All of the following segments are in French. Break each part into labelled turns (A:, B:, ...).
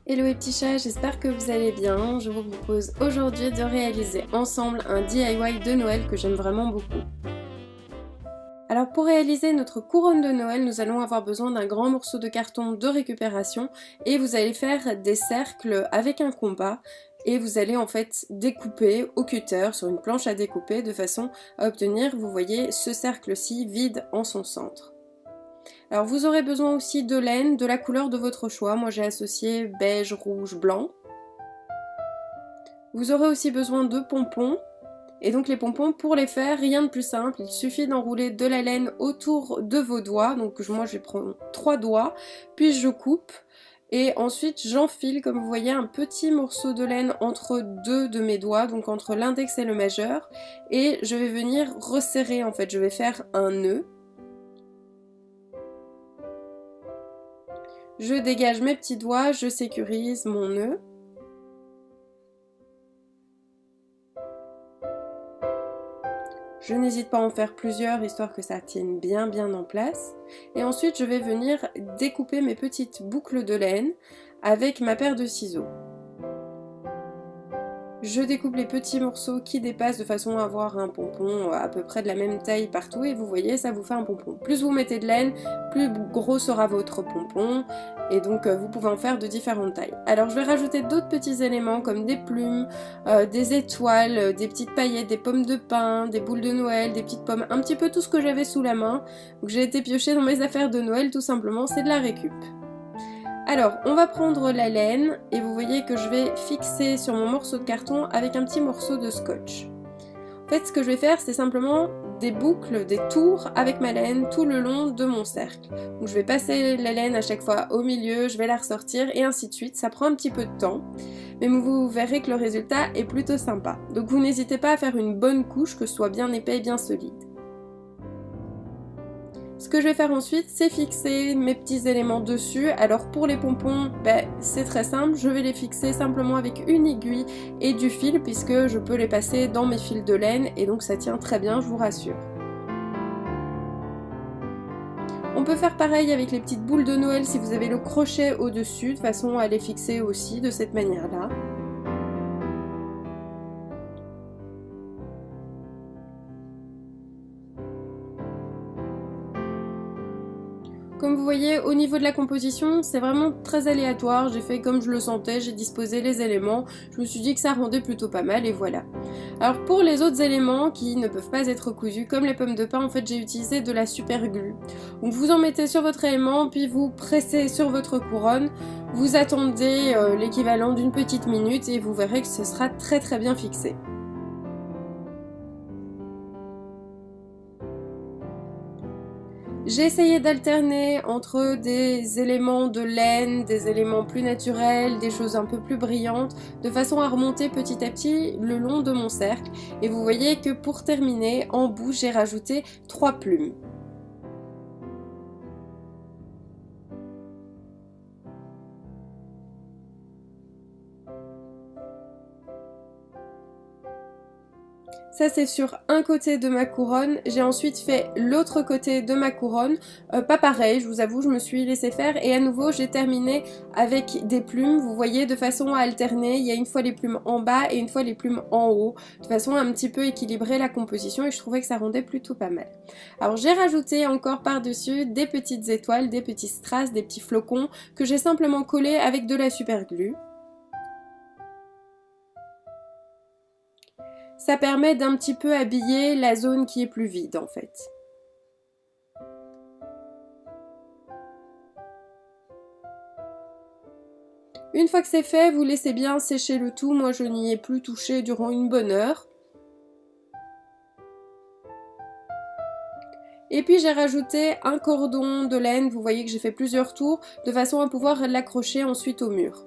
A: Hello les petits chats, j'espère que vous allez bien. Je vous propose aujourd'hui de réaliser ensemble un DIY de Noël que j'aime vraiment beaucoup. Alors pour réaliser notre couronne de Noël, nous allons avoir besoin d'un grand morceau de carton de récupération et vous allez faire des cercles avec un compas et vous allez en fait découper au cutter sur une planche à découper de façon à obtenir, vous voyez, ce cercle-ci vide en son centre. Alors vous aurez besoin aussi de laine, de la couleur de votre choix. Moi j'ai associé beige, rouge, blanc. Vous aurez aussi besoin de pompons. Et donc les pompons, pour les faire, rien de plus simple. Il suffit d'enrouler de la laine autour de vos doigts. Donc moi je vais prendre 3 doigts, puis je coupe. Et ensuite j'enfile, comme vous voyez, un petit morceau de laine entre deux de mes doigts, donc entre l'index et le majeur. Et je vais venir resserrer en fait, je vais faire un nœud. Je dégage mes petits doigts, je sécurise mon nœud. Je n'hésite pas à en faire plusieurs, histoire que ça tienne bien en place. Et ensuite, je vais venir découper mes petites boucles de laine avec ma paire de ciseaux. Je découpe les petits morceaux qui dépassent de façon à avoir un pompon à peu près de la même taille partout et vous voyez, ça vous fait un pompon. Plus vous mettez de laine, plus gros sera votre pompon et donc vous pouvez en faire de différentes tailles. Alors je vais rajouter d'autres petits éléments comme des plumes, des étoiles, des petites paillettes, des pommes de pin, des boules de Noël, des petites pommes, un petit peu tout ce que j'avais sous la main. Donc j'ai été piocher dans mes affaires de Noël tout simplement, c'est de la récup. Alors, on va prendre la laine et vous voyez que je vais fixer sur mon morceau de carton avec un petit morceau de scotch. En fait, ce que je vais faire, c'est simplement des boucles, des tours avec ma laine tout le long de mon cercle. Donc je vais passer la laine à chaque fois au milieu, je vais la ressortir et ainsi de suite. Ça prend un petit peu de temps, mais vous verrez que le résultat est plutôt sympa. Donc vous n'hésitez pas à faire une bonne couche, que ce soit bien épais et bien solide. Ce que je vais faire ensuite, c'est fixer mes petits éléments dessus. Alors pour les pompons, c'est très simple, je vais les fixer simplement avec une aiguille et du fil puisque je peux les passer dans mes fils de laine et donc ça tient très bien, je vous rassure. On peut faire pareil avec les petites boules de Noël si vous avez le crochet au-dessus, de façon à les fixer aussi de cette manière-là. Comme vous voyez, au niveau de la composition, c'est vraiment très aléatoire. J'ai fait comme je le sentais, j'ai disposé les éléments. Je me suis dit que ça rendait plutôt pas mal et voilà. Alors pour les autres éléments qui ne peuvent pas être cousus, comme les pommes de pin, en fait j'ai utilisé de la super glue. Donc vous en mettez sur votre élément, puis vous pressez sur votre couronne. Vous attendez l'équivalent d'une petite minute et vous verrez que ce sera très bien fixé. J'ai essayé d'alterner entre des éléments de laine, des éléments plus naturels, des choses un peu plus brillantes, de façon à remonter petit à petit le long de mon cercle. Et vous voyez que pour terminer, en bout, j'ai rajouté 3 plumes. Ça c'est sur un côté de ma couronne, j'ai ensuite fait l'autre côté de ma couronne, pas pareil, je vous avoue, je me suis laissé faire et à nouveau j'ai terminé avec des plumes, vous voyez, de façon à alterner, il y a une fois les plumes en bas et une fois les plumes en haut, de façon à un petit peu équilibrer la composition et je trouvais que ça rendait plutôt pas mal. Alors j'ai rajouté encore par-dessus des petites étoiles, des petits strass, des petits flocons que j'ai simplement collés avec de la super glue. Ça permet d'un petit peu habiller la zone qui est plus vide en fait. Une fois que c'est fait, vous laissez bien sécher le tout. Moi je n'y ai plus touché durant une bonne heure. Et puis j'ai rajouté un cordon de laine, vous voyez que j'ai fait plusieurs tours, de façon à pouvoir l'accrocher ensuite au mur.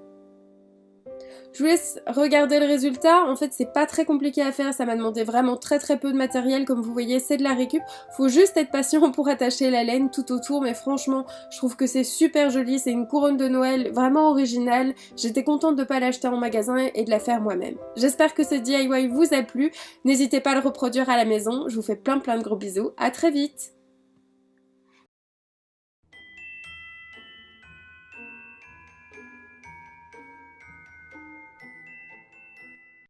A: Je vous laisse regarder le résultat, en fait c'est pas très compliqué à faire, ça m'a demandé vraiment très peu de matériel, comme vous voyez c'est de la récup, faut juste être patient pour attacher la laine tout autour, mais franchement je trouve que c'est super joli, c'est une couronne de Noël vraiment originale, j'étais contente de pas l'acheter en magasin et de la faire moi-même. J'espère que ce DIY vous a plu, n'hésitez pas à le reproduire à la maison, je vous fais plein de gros bisous, à très vite.